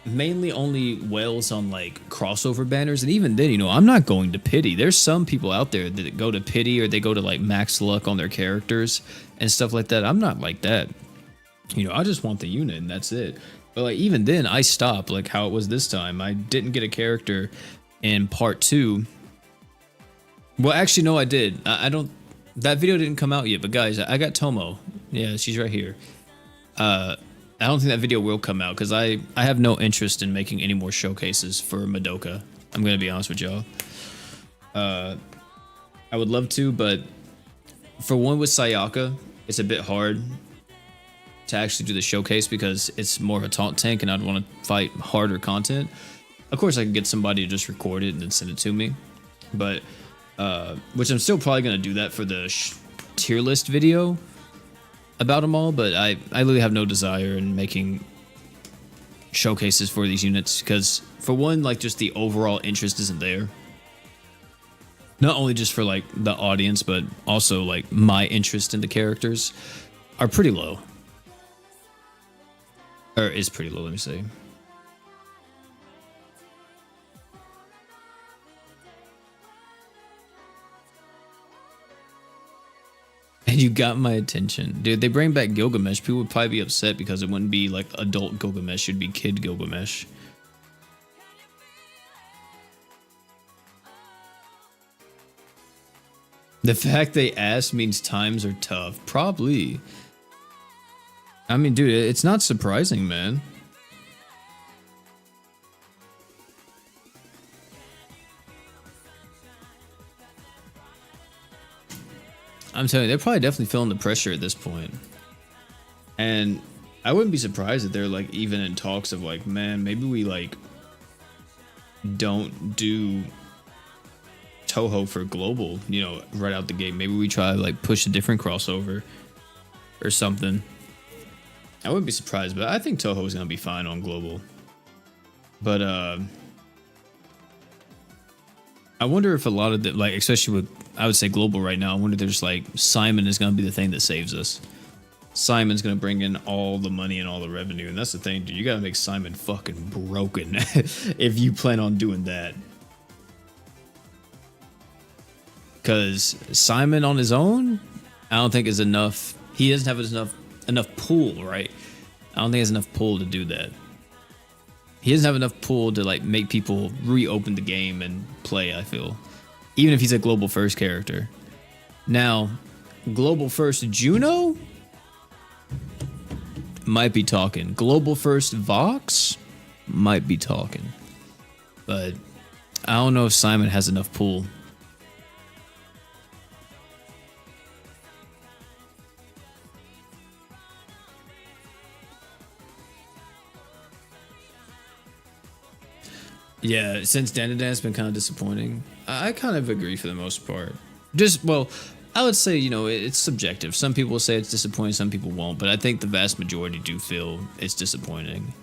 mainly only whales on like crossover banners, and even then, you know, I'm not going to pity. There's some people out there that go to pity, or they go to like max luck on their characters and stuff like that. I'm not like that. You know, I just want the unit and that's it. But like, even then, I stopped, like how it was this time. I didn't get a character in part 2. Well, actually, no, I did. I don't. That video didn't come out yet, but guys, I got Tomo. Yeah, she's right here. I don't think that video will come out because I have no interest in making any more showcases for Madoka. I'm gonna be honest with y'all. I would love to, but for one with Sayaka, it's a bit hard to actually do the showcase because it's more of a taunt tank, and I'd want to fight harder content. Of course, I could get somebody to just record it and then send it to me, but which I'm still probably gonna do that for the tier list video about them all, but I really have no desire in making showcases for these units because, for one, like, just the overall interest isn't there. Not only just for like the audience, but also like my interest in the characters are pretty low, or is pretty low, let me say. And you got my attention. Dude, they bring back Gilgamesh. People would probably be upset because it wouldn't be like adult Gilgamesh. It'd be kid Gilgamesh. The fact they asked means times are tough. Probably. I mean, dude, it's not surprising, man. I'm telling you, they're probably definitely feeling the pressure at this point. And I wouldn't be surprised if they're like even in talks of like, man, maybe we like don't do Touhou for global, you know, right out the gate. Maybe we try to like push a different crossover or something. I wouldn't be surprised, but I think Touhou is gonna be fine on global. But I wonder if a lot of the like, especially with I would say global right now, I wonder if there's like Simon is gonna be the thing that saves us. Simon's gonna bring in all the money and all the revenue, and that's the thing, dude. You gotta make Simon fucking broken if you plan on doing that. Because Simon on his own, I don't think is enough. He doesn't have enough pull, right? I don't think he has enough pull to do that. He doesn't have enough pull to like make people reopen the game and play, I feel. Even if he's a global first character. Now, global first Juno might be talking. Global first Vox might be talking. But I don't know if Simon has enough pull. Yeah, since Dandadan's been kind of disappointing. I kind of agree for the most part. Just, well, I would say, you know, it's subjective. Some people will say it's disappointing, some people won't, but I think the vast majority do feel it's disappointing.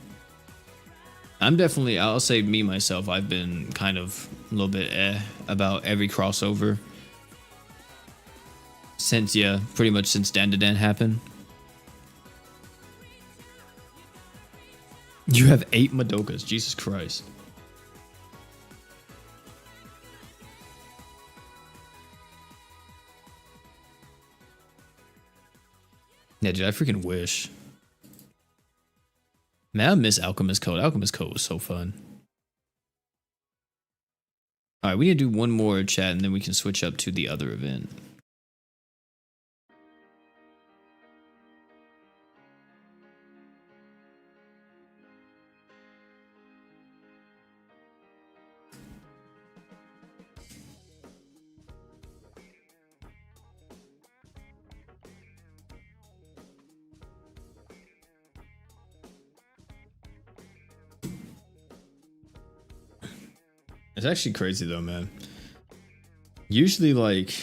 I'm definitely, I'll say me, myself, I've been kind of a little bit about every crossover. Since, yeah, pretty much since Dandadan happened. You have 8 Madokas, Jesus Christ. Yeah, dude, I freaking wish. Man, I miss Alchemist Code. Alchemist Code was so fun. Alright, we need to do one more chat and then we can switch up to the other event. It's actually crazy though, man. Usually, like,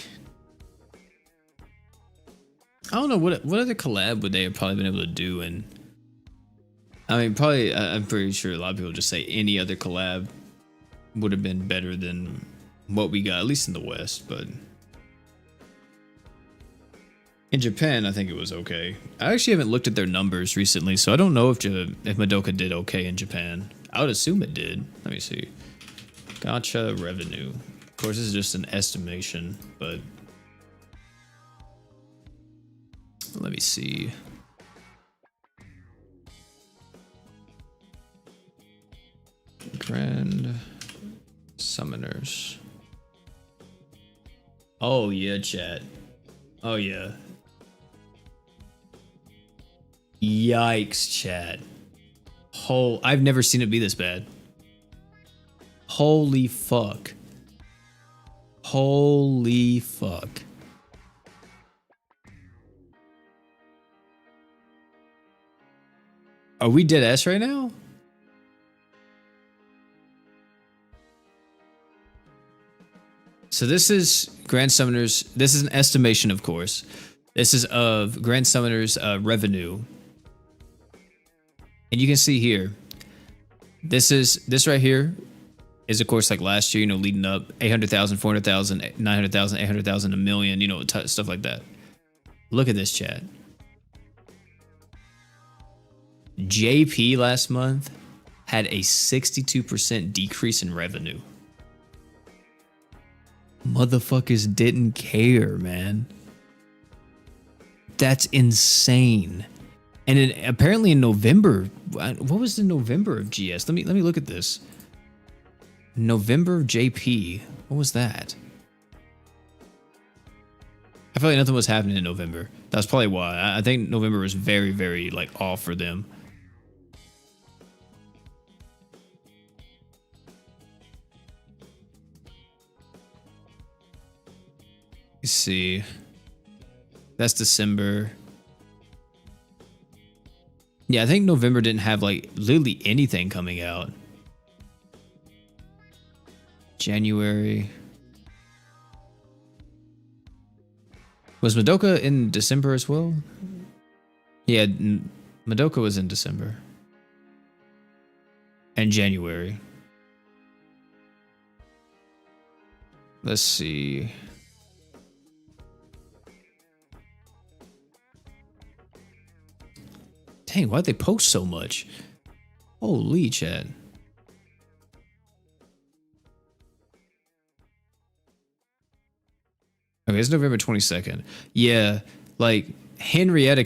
I don't know what other collab would they have probably been able to do, and I mean, probably I'm pretty sure a lot of people just say any other collab would have been better than what we got, at least in the West. But in Japan, I think it was okay. I actually haven't looked at their numbers recently, so I don't know if Madoka did okay in Japan. I would assume it did. Let me see. Gotcha revenue. Of course, this is just an estimation, but let me see. Grand Summoners. Oh yeah, chat. Oh yeah. Yikes, chat. I've never seen it be this bad. Holy fuck. Holy fuck. Are we dead ass right now? So this is Grand Summoners. This is an estimation, of course. This is of Grand Summoners revenue. And you can see here, this right here is of course like last year, you know, leading up 800,000, 400,000, 900,000, 800,000, a million, you know, stuff like that. Look at this, chat. JP last month had a 62% decrease in revenue. Motherfuckers didn't care, man. That's insane. And apparently in November, what was the November of GS? Let me look at this. November of JP. What was that? I feel like nothing was happening in November. That's probably why. I think November was very, very like off for them. Let's see. That's December. Yeah, I think November didn't have like literally anything coming out. January. Was Madoka in December as well? Yeah, Madoka was in December. And January. Let's see. Dang, why'd they post so much? Holy chat. Okay, it's November 22nd. Yeah, like Henrietta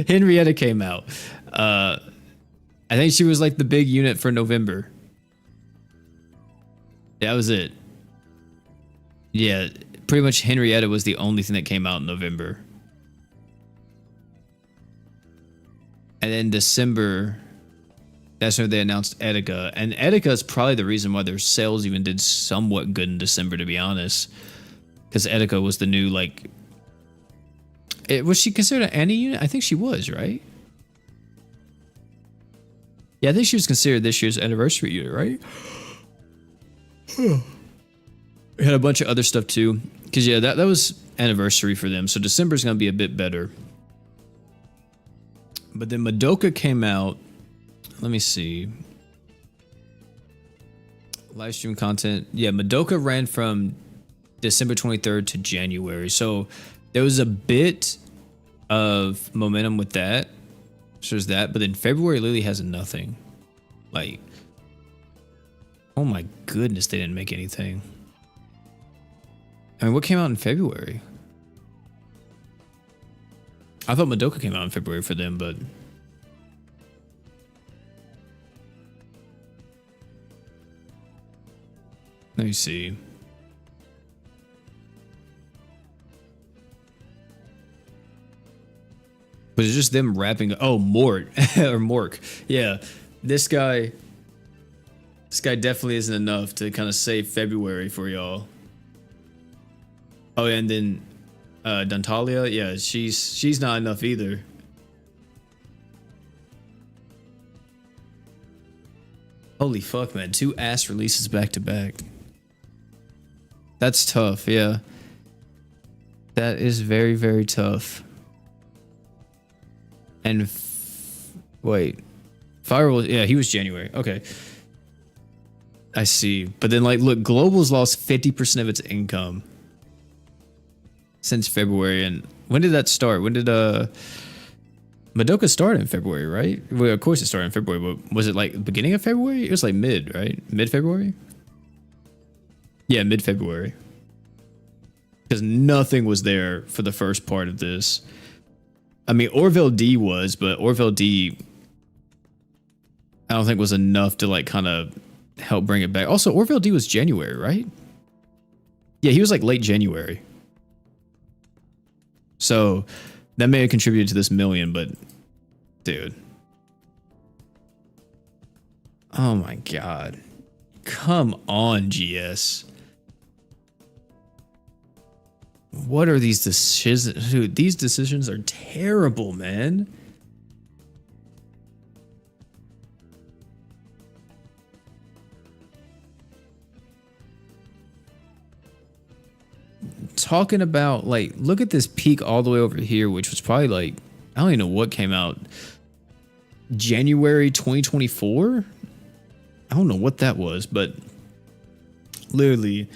Henrietta came out. I think she was like the big unit for November. That was it. Yeah, pretty much Henrietta was the only thing that came out in November. And then December, that's when they announced Etika. And Etika is probably the reason why their sales even did somewhat good in December, to be honest. Because Etika was the new, like... was she considered an anti unit? I think she was, right? Yeah, I think she was considered this year's anniversary unit, right? We had a bunch of other stuff too. Because, yeah, that was anniversary for them. So December's going to be a bit better. But then Madoka came out. Let me see. Live stream content. Yeah, Madoka ran from December 23rd to January. So there was a bit of momentum with that. So there's that. But then February literally has nothing. Like, oh my goodness, they didn't make anything. I mean, what came out in February? I thought Madoka came out in February for them, but... Let me see. Was it just them rapping? Oh, Mort. Or Mork. Yeah. This guy definitely isn't enough to kind of save February for y'all. Oh, and then Dantalia, yeah, she's not enough either. Holy fuck, man. 2 ass releases back to back. That's tough, yeah. That is very, very tough. And wait. Firewall, yeah, he was January. Okay. I see. But then, like, look, Global's lost 50% of its income since February. And when did that start? When did Madoka start in February, right? Well, of course it started in February, but was it like beginning of February? It was like mid, right? Mid-February? Yeah, mid-February. Because nothing was there for the first part of this. I mean, Orville D was, but Orville D I don't think was enough to like kind of help bring it back. Also, Orville D was January, right? Yeah, he was like late January. So that may have contributed to this million, but dude. Oh my God. Come on, GS. What are these decisions? Dude, these decisions are terrible, man. Talking about, like, look at this peak all the way over here, which was probably like, I don't even know what came out. January 2024? I don't know what that was, but literally,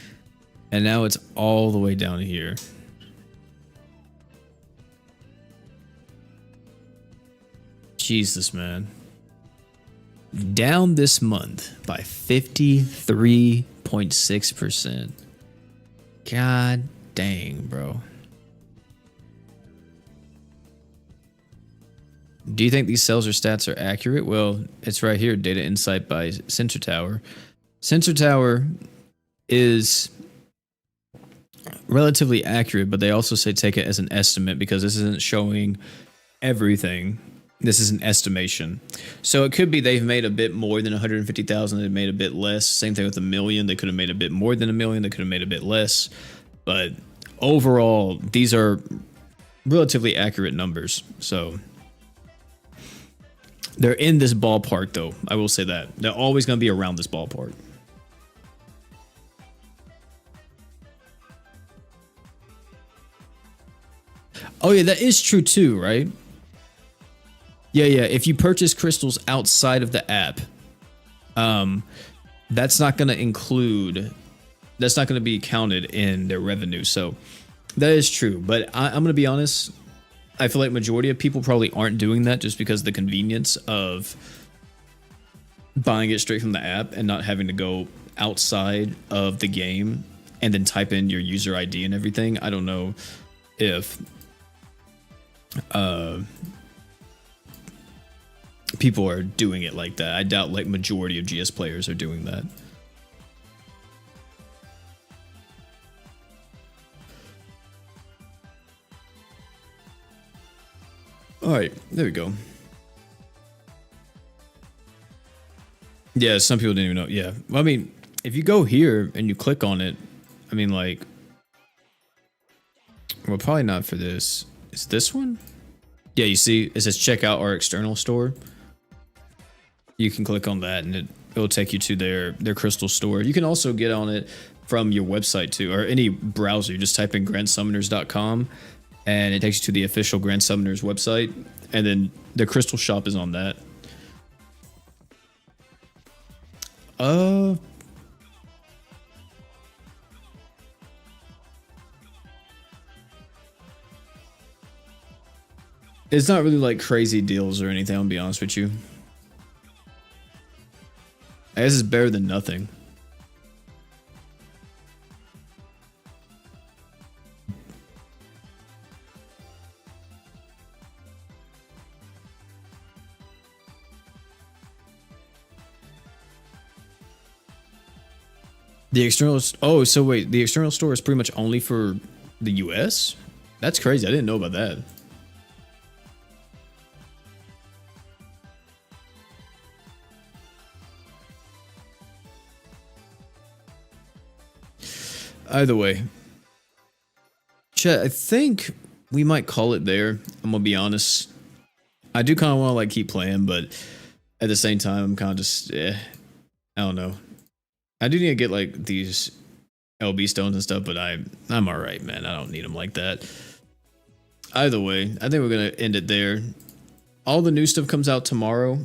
and now it's all the way down here. Jesus, man. Down this month by 53.6%. God dang, bro. Do you think these sales or stats are accurate? Well, it's right here, data insight by Sensor Tower. Sensor Tower is relatively accurate, but they also say take it as an estimate because this isn't showing everything. This is an estimation. So it could be they've made a bit more than 150,000. They've made a bit less. Same thing with a million. They could have made a bit more than a million. They could have made a bit less. But overall, these are relatively accurate numbers. So they're in this ballpark, though. I will say that they're always going to be around this ballpark. Oh yeah, that is true too, right? Yeah, yeah. If you purchase crystals outside of the app, that's not going to include. That's not going to be counted in their revenue. So that is true. But I'm going to be honest. I feel like majority of people probably aren't doing that just because of the convenience of buying it straight from the app and not having to go outside of the game and then type in your user ID and everything. I don't know if people are doing it like that. I doubt like majority of GS players are doing that. All right, there we go. Yeah, some people didn't even know. Yeah, well, I mean, if you go here and you click on it, I mean, like, well, probably not for this. Is this one? Yeah, you see, it says check out our external store. You can click on that, and it'll take you to their crystal store. You can also get on it from your website too, or any browser. You just type in grandsummoners.com. And it takes you to the official Grand Summoners website, and then the crystal shop is on that. It's not really like crazy deals or anything, I'll be honest with you. I guess it's better than nothing. The external. Oh, so wait, the external store is pretty much only for the US? That's crazy. I didn't know about that. Either way, chat, I think we might call it there. I'm gonna be honest. I do kind of want to like keep playing, but at the same time, I'm kind of just, I don't know. I do need to get like these LB stones and stuff, but I'm all right, man. I don't need them like that. Either way, I think we're gonna end it there. All the new stuff comes out tomorrow.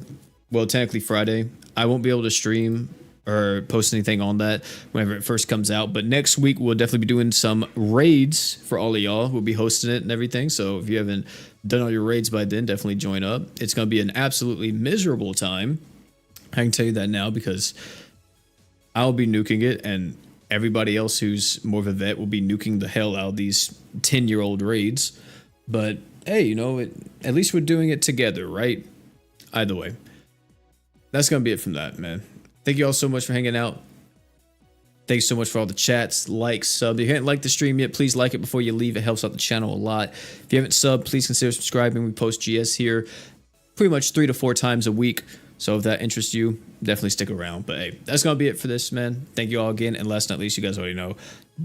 Well, technically Friday. I won't be able to stream or post anything on that whenever it first comes out. But next week we'll definitely be doing some raids for all of y'all. We'll be hosting it and everything. So if you haven't done all your raids by then, definitely join up. It's gonna be an absolutely miserable time. I can tell you that now because I'll be nuking it, and everybody else who's more of a vet will be nuking the hell out of these 10-year-old raids. But hey, you know, at least we're doing it together, right? Either way, that's gonna be it from that, man. Thank you all so much for hanging out. Thanks so much for all the chats, likes, sub. If you haven't liked the stream yet, please like it before you leave. It helps out the channel a lot. If you haven't subbed, please consider subscribing. We post GS here pretty much 3 to 4 times a week. So if that interests you, definitely stick around. But hey, that's going to be it for this, man. Thank you all again. And last but not least, you guys already know,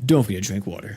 don't forget to drink water.